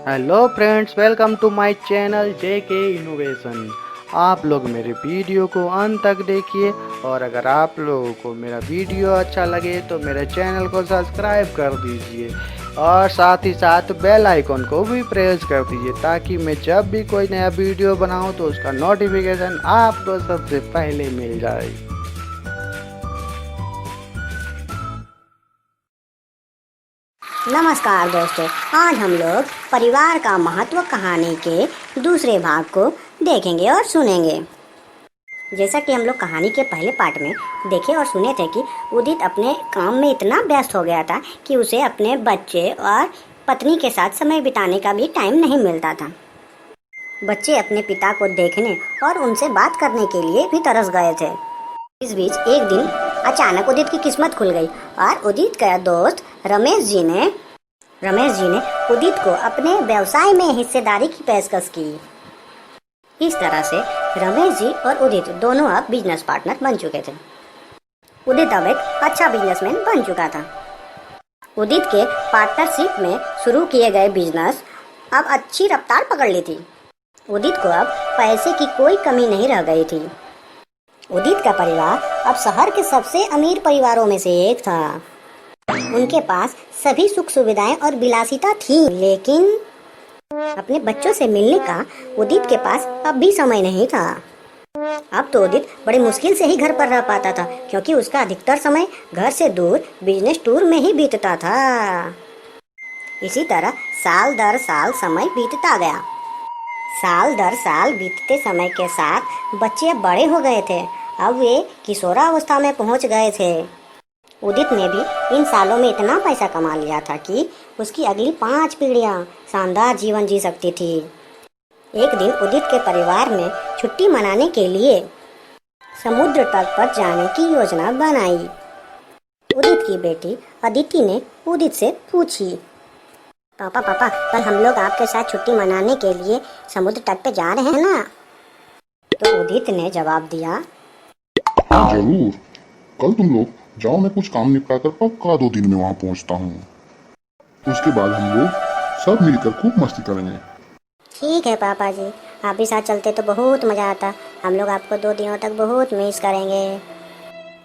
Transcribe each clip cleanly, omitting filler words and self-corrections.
Hello friends, welcome to my channel JK innovation. आप लोग मेरे वीडियो को अंत तक देखिए और अगर आप लोगों को मेरा वीडियो अच्छा लगे तो मेरे चैनल को सब्सक्राइब कर दीजिए और साथ ही साथ बेल आइकन को भी प्रेस कर दीजिए ताकि मैं जब भी कोई नया वीडियो बनाऊं तो उसका नोटिफिकेशन आपको सबसे पहले मिल जाए। नमस्कार दोस्तों, आज हम लोग परिवार का महत्व कहानी के दूसरे भाग को देखेंगे और सुनेंगे। जैसा कि हम लोग कहानी के पहले पार्ट में देखे और सुने थे कि उदित अपने काम में इतना व्यस्त हो गया था कि उसे अपने बच्चे और पत्नी के साथ समय बिताने का भी टाइम नहीं मिलता था। बच्चे अपने पिता को देखने और उनसे बात करने के लिए भी तरस गए थे। इस बीच एक दिन अचानक उदित की किस्मत खुल गई और उदित का दोस्त रमेश जी ने उदित को अपने व्यवसाय में हिस्सेदारी की पेशकश की। इस तरह से रमेश जी और उदित दोनों अब बिजनेस पार्टनर बन चुके थे। उदित अब एक अच्छा बिजनेसमैन बन चुका था। उदित के पार्टनरशिप में शुरू किए गए बिजनेस अब अच्छी रफ्तार पकड़ ली थी। उदित को अब पैसे की कोई कमी नहीं रह गई थी। उदित का परिवार अब शहर के सबसे अमीर परिवारों में से एक था। उनके पास सभी सुख सुविधाएं और विलासिता थी, लेकिन अपने बच्चों से मिलने का उदित के पास अब भी समय नहीं था। अब तो उदित बड़ी मुश्किल से ही घर पर रह पाता था क्योंकि उसका अधिकतर समय घर से दूर बिजनेस टूर में ही बीतता था। इसी तरह साल दर साल समय बीतता गया। साल दर साल बीतते समय के साथ बच्चे अब बड़े हो गए थे। अब वे किशोरावस्था में पहुंच गए थे। उदित ने भी इन सालों में इतना पैसा कमा लिया था कि उसकी अगली 5 पीढ़ियां शानदार जीवन जी सकती थी। एक दिन उदित के परिवार ने छुट्टी मनाने के लिए समुद्र तट पर जाने की योजना बनाई। उदित की बेटी अदिति ने उदित से पूछी, पापा कल हम लोग आपके साथ छुट्टी मनाने के लिए समुद्र तट पे जा रहे हैं ना? तो उदित ने जवाब दिया, हाँ जरूर, कल तुम लोग जाओ, मैं कुछ काम निपटा कर पक्का 2 दिन में वहाँ पहुँचता हूँ। उसके बाद हम लोग सब मिलकर खूब मस्ती करेंगे। ठीक है पापा जी, आप भी साथ चलते तो बहुत मजा आता। हम लोग आपको 2 दिनों तक बहुत मिस करेंगे।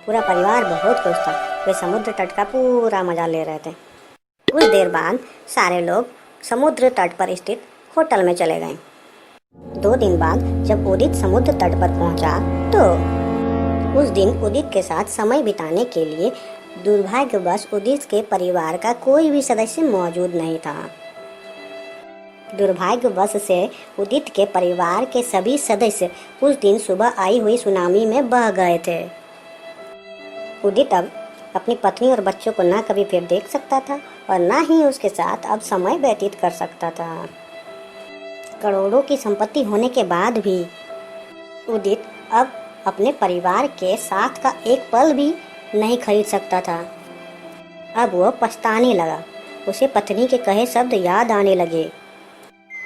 पूरा परिवार बहुत खुश था। वे समुद्र तट का पूरा मजा ले रहे थे। कुछ देर बाद सारे लोग समुद्र तट पर स्थित होटल में चले गए। 2 दिन बाद जब उदित समुद्र तट पर पहुंचा तो उस दिन उदित के साथ समय बिताने के लिए दुर्भाग्यवश उदित के परिवार का कोई भी सदस्य मौजूद नहीं था। दुर्भाग्यवश से उदित के परिवार के सभी सदस्य उस दिन सुबह आई हुई सुनामी में बह गए थे। उदित अब अपनी पत्नी और बच्चों को ना कभी फिर देख सकता था और ना ही उसके साथ अब समय व्यतीत कर सकता था। करोड़ों की संपत्ति होने के बाद भी उदित अब अपने परिवार के साथ का एक पल भी नहीं खरीद सकता था। अब वह पछताने लगा। उसे पत्नी के कहे शब्द याद आने लगे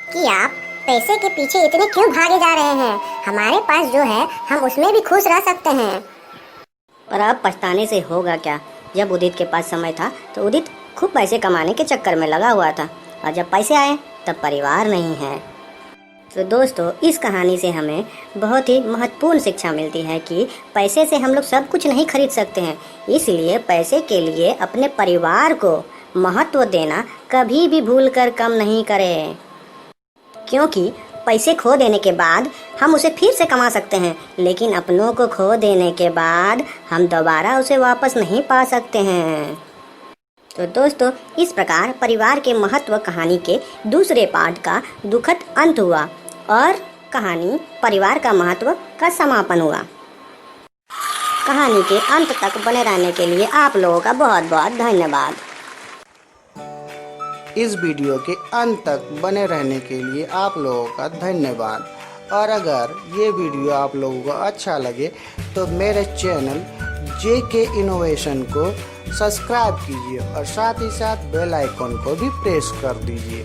कि आप पैसे के पीछे इतने क्यों भागे जा रहे हैं? हमारे पास जो है हम उसमें भी खुश रह सकते हैं। पर अब पछताने से होगा क्या? जब उदित के पास समय था तो उदित खूब पैसे कमाने के चक्कर में लगा हुआ था और जब पैसे आए तब परिवार नहीं है। तो दोस्तों, इस कहानी से हमें बहुत ही महत्वपूर्ण शिक्षा मिलती है कि पैसे से हम लोग सब कुछ नहीं खरीद सकते हैं। इसलिए पैसे के लिए अपने परिवार को महत्व देना कभी भी भूल कर कम नहीं करें, क्योंकि पैसे खो देने के बाद हम उसे फिर से कमा सकते हैं, लेकिन अपनों को खो देने के बाद हम दोबारा उसे वापस नहीं पा सकते हैं। तो दोस्तों, इस प्रकार परिवार के महत्व कहानी के दूसरे पार्ट का दुखद अंत हुआ और कहानी परिवार का महत्व का समापन हुआ। कहानी के अंत तक बने रहने के लिए आप लोगों का बहुत बहुत धन्यवाद। इस वीडियो के अंत तक बने रहने के लिए आप लोगों का धन्यवाद। और अगर ये वीडियो आप लोगों को अच्छा लगे तो मेरे चैनल JK इनोवेशन को सब्सक्राइब कीजिए और साथ ही साथ बेल आइकन को भी प्रेस कर दीजिए।